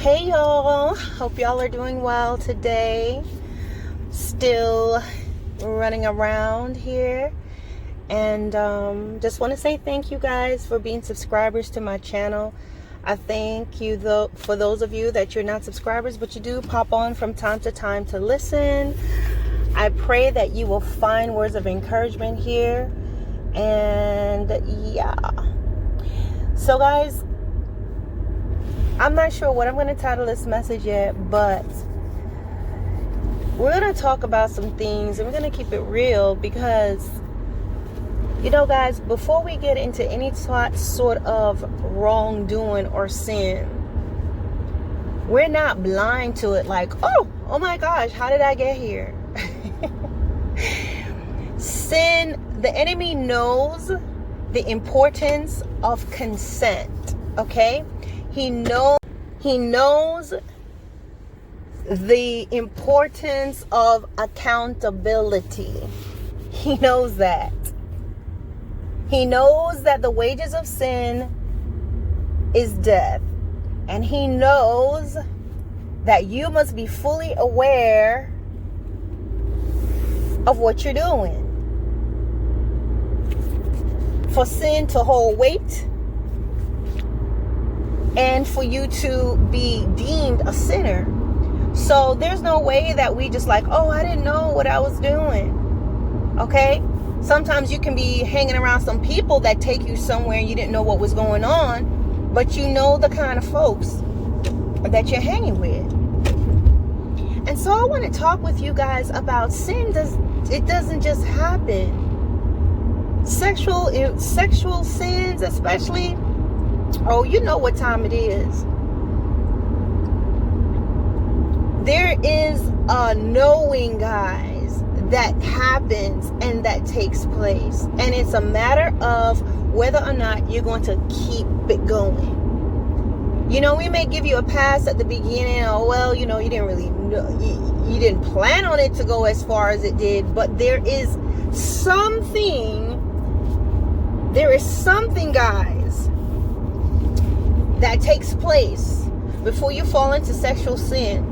Hey y'all, hope y'all are doing well today. Still running around here, and just want to say thank you guys for being subscribers to my channel. I thank you though for those of you that you're not subscribers, but you do pop on from time to time to listen. I pray that you will find words of encouragement here, and yeah. So guys, I'm not sure what I'm going to title this message yet, but we're going to talk about some things, and we're going to keep it real because, you know, guys, before we get into any sort of wrongdoing or sin, we're not blind to it like, oh my gosh, how did I get here? Sin, the enemy knows the importance of consent, okay? He knows the importance of accountability. He knows that. He knows that the wages of sin is death. And he knows that you must be fully aware of what you're doing. For sin to hold weight, and for you to be deemed a sinner. So there's no way that we just like, oh, I didn't know what I was doing. Okay? Sometimes you can be hanging around some people that take you somewhere and you didn't know what was going on, but you know the kind of folks that you're hanging with. And so I want to talk with you guys about sin. It doesn't just happen. Sexual sins, especially. Oh, you know what time it is. There is a knowing, guys, that happens and that takes place. And it's a matter of whether or not you're going to keep it going. You know, we may give you a pass at the beginning. Oh, well, you know, you didn't really know. You didn't plan on it to go as far as it did. But there is something, guys, that takes place before you fall into sexual sin.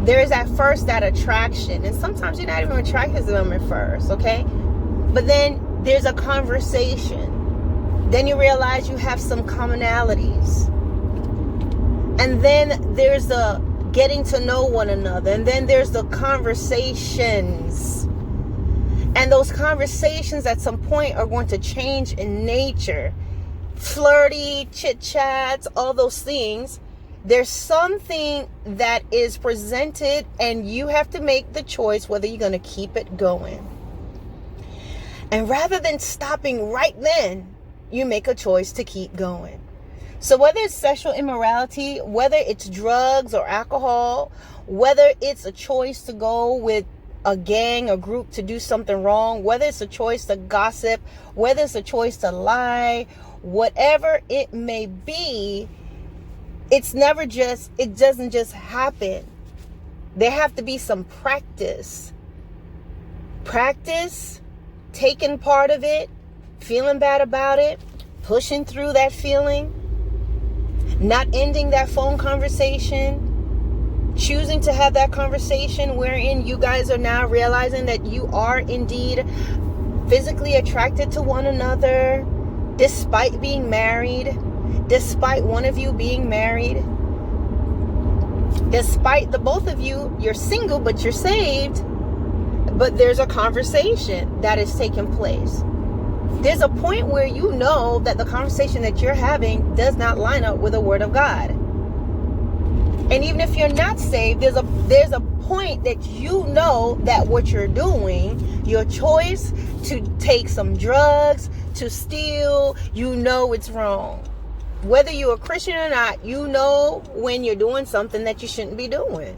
There is at first that attraction, and sometimes you're not even attracted to them at first, okay? But then there's a conversation. Then you realize you have some commonalities. And then there's the getting to know one another. And then there's the conversations. And those conversations at some point are going to change in nature. Flirty, chit chats, all those things. There's something that is presented, and you have to make the choice whether you're going to keep it going. And rather than stopping right then, you make a choice to keep going. So whether it's sexual immorality, whether it's drugs or alcohol, whether it's a choice to go with a gang or group to do something wrong, whether it's a choice to gossip, whether it's a choice to lie, whatever it may be, it doesn't just happen. There have to be some practice, taking part of it, feeling bad about it, pushing through that feeling, not ending that phone conversation, choosing to have that conversation wherein you guys are now realizing that you are indeed physically attracted to one another, despite being married, despite one of you being married, despite the both of you, you're single, but you're saved, but there's a conversation that is taking place. There's a point where you know that the conversation that you're having does not line up with the Word of God. And even if you're not saved, there's a point that you know that what you're doing, your choice to take some drugs, to steal, you know it's wrong. Whether you're a Christian or not, you know when you're doing something that you shouldn't be doing.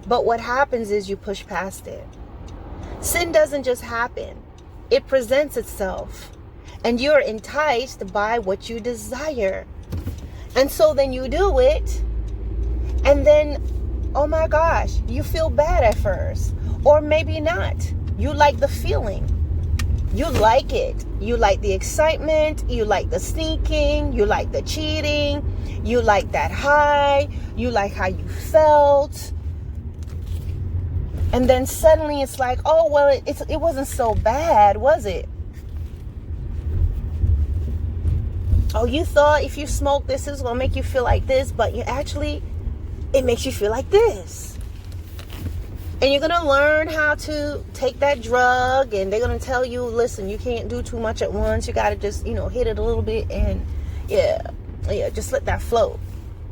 But what happens is you push past it. Sin doesn't just happen. It presents itself. And you're enticed by what you desire. And so then you do it. And then, oh my gosh, you feel bad at first. Or maybe not. You like the feeling. You like it. You like the excitement. You like the sneaking. You like the cheating. You like that high. You like how you felt. And then suddenly it's like, oh, well, it wasn't so bad, was it? Oh, you thought if you smoke this is going to make you feel like this, but it makes you feel like this. And you're going to learn how to take that drug, and they're going to tell you, listen, you can't do too much at once. You got to just, hit it a little bit, and just let that flow.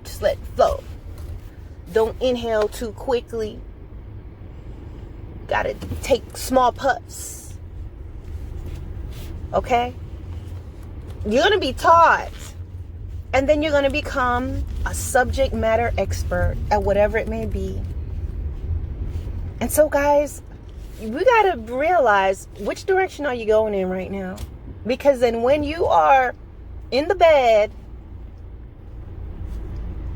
Just let it flow. Don't inhale too quickly. Got to take small puffs. Okay? You're going to be taught, and then you're going to become a subject matter expert at whatever it may be. And so, guys, we got to realize which direction are you going in right now? Because then when you are in the bed,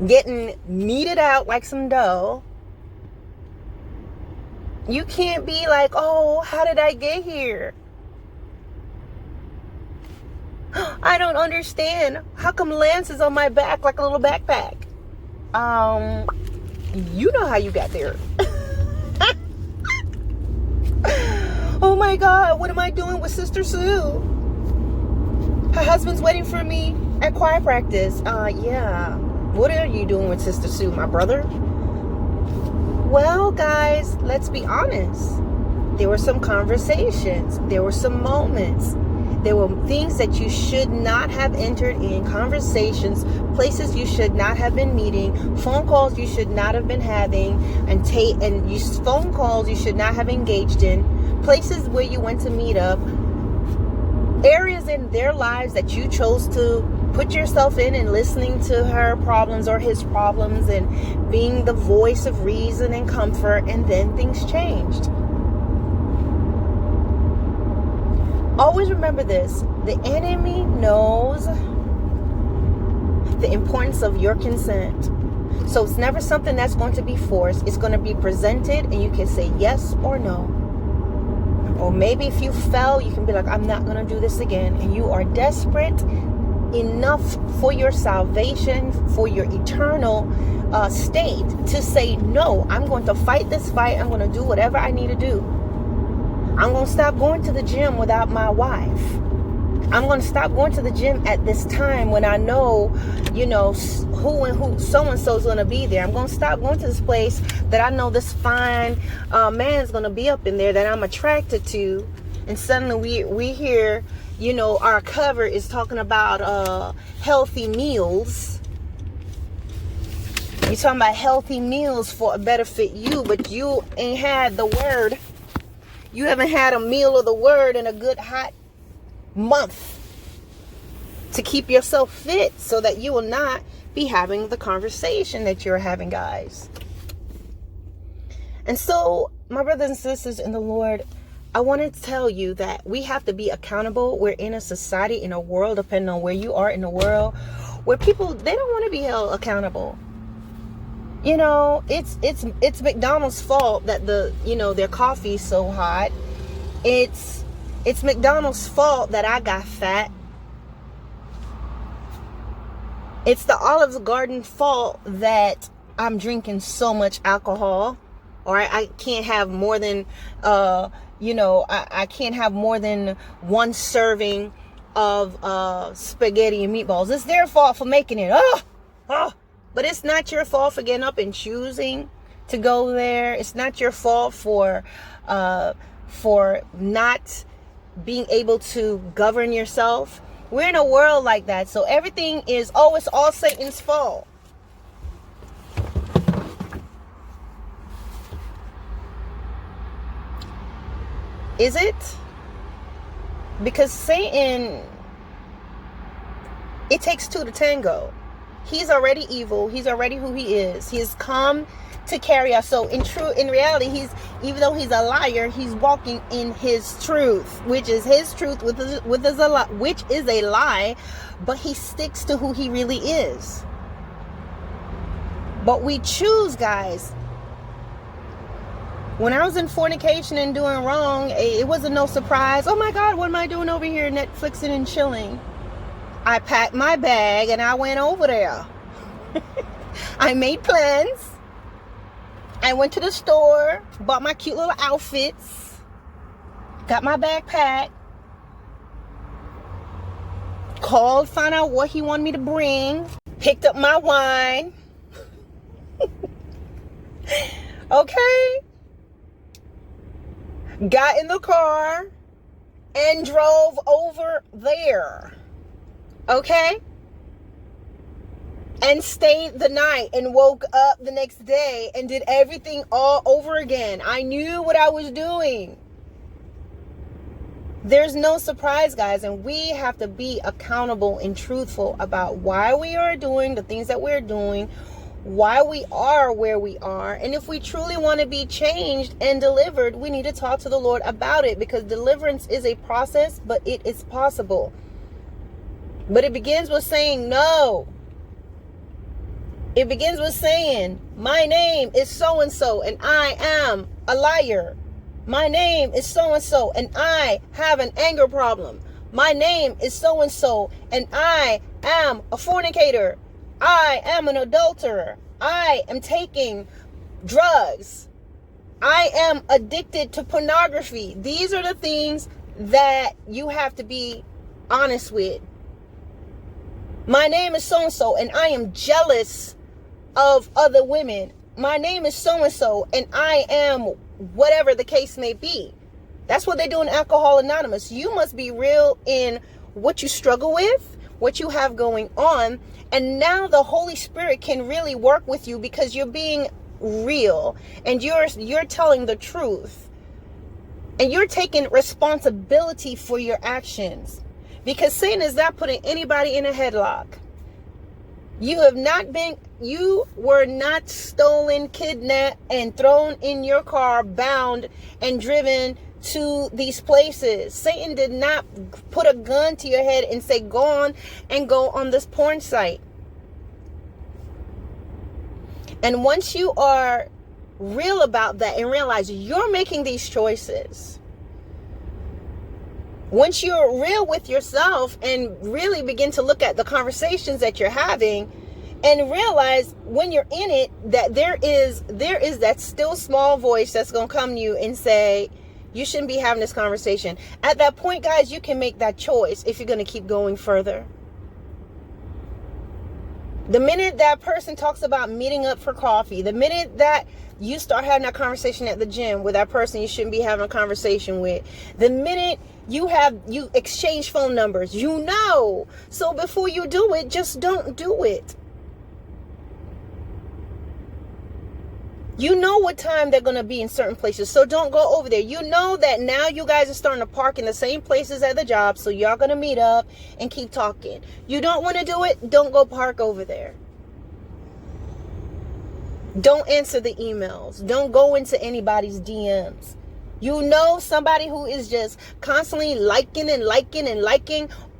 getting kneaded out like some dough, you can't be like, oh, how did I get here? I don't understand. How come Lance is on my back like a little backpack? You know how you got there. Oh my God, what am I doing with Sister Sue? Her husband's waiting for me at choir practice. Yeah. What are you doing with Sister Sue, my brother? Well, guys, let's be honest. There were some conversations. There were some moments. There were things that you should not have entered in, conversations, places you should not have been meeting, phone calls you should not have been having, phone calls you should not have engaged in, places where you went to meet up, areas in their lives that you chose to put yourself in and listening to her problems or his problems and being the voice of reason and comfort, and then things changed. Always remember this. The enemy knows the importance of your consent. So it's never something that's going to be forced. It's going to be presented, and you can say yes or no. Or maybe if you fell, you can be like, I'm not going to do this again. And you are desperate enough for your salvation, for your eternal state, to say, no, I'm going to fight this fight. I'm going to do whatever I need to do. I'm going to stop going to the gym without my wife. I'm going to stop going to the gym at this time when I know, who so-and-so is going to be there. I'm going to stop going to this place that I know this fine man's going to be up in there that I'm attracted to. And suddenly we hear, our cover is talking about healthy meals. You're talking about healthy meals for a better fit you, but you ain't had the word. You haven't had a meal of the word in a good hot month to keep yourself fit so that you will not be having the conversation that you're having, guys. And so, my brothers and sisters in the Lord, I want to tell you that we have to be accountable. We're in a society, in a world, depending on where you are in the world, where people, they don't want to be held accountable. It's McDonald's fault that their coffee's so hot. It's McDonald's fault that I got fat. It's the Olive Garden fault that I'm drinking so much alcohol, or I can't have more than I can't have more than one serving of spaghetti and meatballs. It's their fault for making it. But it's not your fault for getting up and choosing to go there. It's not your fault for not being able to govern yourself. We're in a world like that. So everything is, it's all Satan's fault. Is it? Because Satan, it takes two to tango. He's already evil. He's already who he is. He has come to carry us. So in reality, even though he's a liar, he's walking in his truth, which is his truth, which is a lie, but he sticks to who he really is. But we choose, guys. When I was in fornication and doing wrong, it wasn't no surprise. Oh my God, what am I doing over here Netflixing and chilling? I packed my bag and I went over there. I made plans. I went to the store, bought my cute little outfits, got my backpack, called, found out what he wanted me to bring, picked up my wine. Okay? Got in the car and drove over there. Okay? And stayed the night and woke up the next day and did everything all over again. I knew what I was doing. There's no surprise, guys, and we have to be accountable and truthful about why we are doing the things that we're doing, why we are where we are, and if we truly want to be changed and delivered, we need to talk to the Lord about it, because deliverance is a process, but it is possible. But it begins with saying no. It begins with saying, my name is so-and-so and I am a liar. My name is so-and-so and I have an anger problem. My name is so-and-so and I am a fornicator. I am an adulterer. I am taking drugs. I am addicted to pornography. These are the things that you have to be honest with. My name is so-and-so and I am jealous of other women. My name is so-and-so and I am whatever the case may be. That's what they do in Alcohol Anonymous. You must be real in what you struggle with, what you have going on, and now the Holy Spirit can really work with you because you're being real and you're telling the truth and you're taking responsibility for your actions, because Satan is not putting anybody in a headlock. You were not stolen, kidnapped, and thrown in your car, bound, and driven to these places. Satan did not put a gun to your head and say, go on and go on this porn site. And once you are real about that and realize you're making these choices, once you're real with yourself and really begin to look at the conversations that you're having and realize when you're in it that there is that still small voice that's going to come to you and say, you shouldn't be having this conversation. At that point, guys, you can make that choice if you're going to keep going further. The minute that person talks about meeting up for coffee, the minute that you start having that conversation at the gym with that person you shouldn't be having a conversation with, the minute you exchange phone numbers, so before you do it, just don't do it. You know what time they're going to be in certain places, so don't go over there. You know that now you guys are starting to park in the same places at the job, so y'all going to meet up and keep talking. You don't want to do it, don't go park over there. Don't answer the emails. Don't go into anybody's DMs. You know somebody who is just constantly liking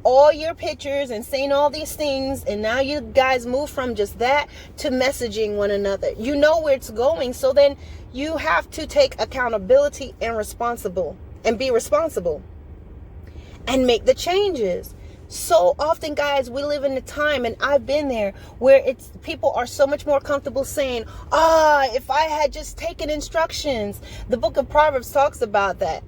all your pictures and saying all these things, and now you guys move from just that to messaging one another. You know where it's going, so then you have to take accountability and be responsible and make the changes. So often, guys, we live in a time, and I've been there, where people are so much more comfortable saying, if I had just taken instructions. The book of Proverbs talks about that.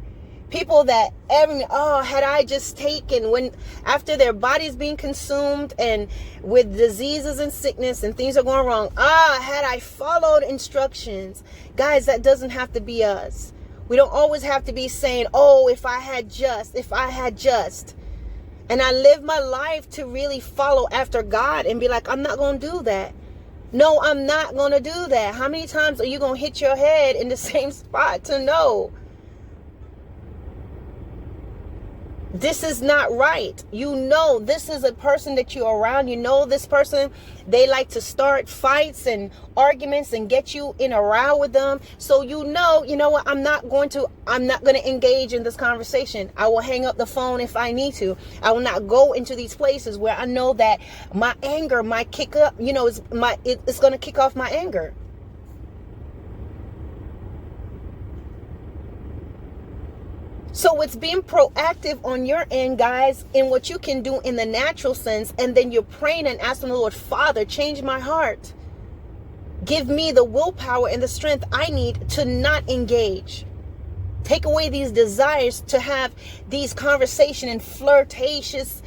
People that had I just taken, after their body's being consumed and with diseases and sickness and things are going wrong, had I followed instructions. Guys, that doesn't have to be us. We don't always have to be saying, if I had just. And I live my life to really follow after God and be like, I'm not going to do that. No, I'm not going to do that. How many times are you going to hit your head in the same spot to know? This is not right. You know this is a person that you're around. You know this person, they like to start fights and arguments and get you in a row with them. So you know what, I'm not going to engage in this conversation. I will hang up the phone if I need to. I will not go into these places where I know that my anger might kick up, it's going to kick off my anger. So it's being proactive on your end, guys, in what you can do in the natural sense. And then you're praying and asking the Lord, Father, change my heart. Give me the willpower and the strength I need to not engage. Take away these desires to have these conversation and flirtatious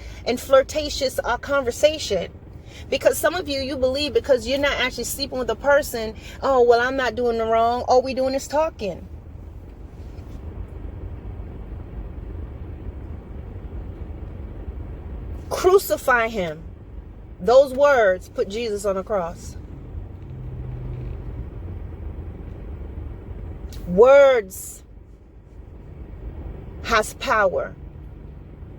conversation. Because some of you believe because you're not actually sleeping with a person, oh, well, I'm not doing the wrong. All we doing is talking. Crucify him. Those words put Jesus on the cross. Words has power.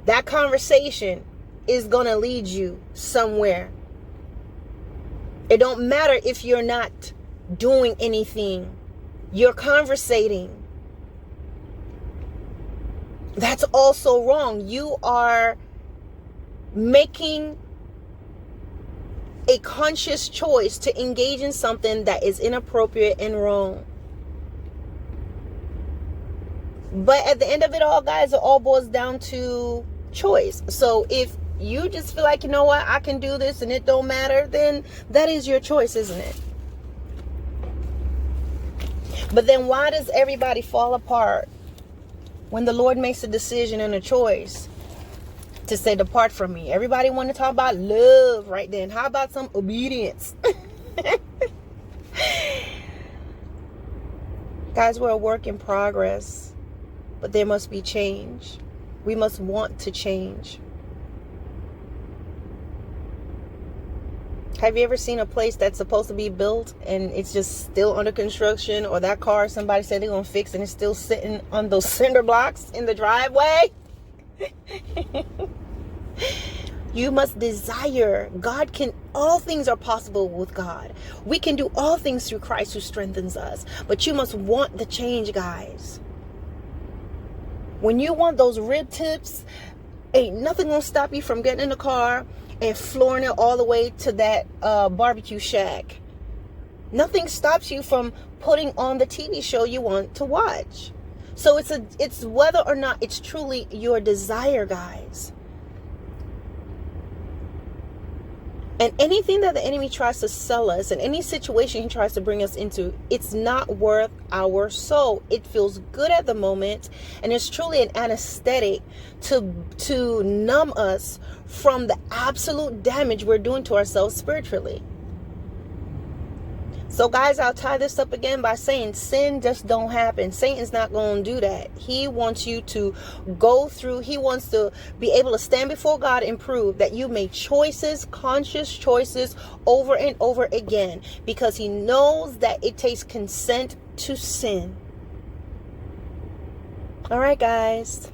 That conversation is going to lead you somewhere. It don't matter if you're not doing anything. You're conversating. That's also wrong. You are making a conscious choice to engage in something that is inappropriate and wrong. But at the end of it all, guys, it all boils down to choice. So if you just feel like, you know what, I can do this and it don't matter, then that is your choice, isn't it? But then why does everybody fall apart when the Lord makes a decision and a choice to say, depart from me? Everybody want to talk about love right then. How about some obedience? Guys, we're a work in progress. But there must be change. We must want to change. Have you ever seen a place that's supposed to be built and it's just still under construction? Or that car somebody said they're going to fix and it's still sitting on those cinder blocks in the driveway? You must desire. All things are possible with God. We can do all things through Christ who strengthens us. But you must want the change, guys. When you want those rib tips, ain't nothing gonna stop you from getting in the car and flooring it all the way to that barbecue shack. Nothing stops you from putting on the TV show you want to watch. So it's whether or not it's truly your desire, guys. And anything that the enemy tries to sell us, and any situation he tries to bring us into, it's not worth our soul. It feels good at the moment, and it's truly an anesthetic to numb us from the absolute damage we're doing to ourselves spiritually. So guys, I'll tie this up again by saying sin just don't happen. Satan's not going to do that. He wants you to go through. He wants to be able to stand before God and prove that you made choices, conscious choices over and over again, because he knows that it takes consent to sin. All right, guys.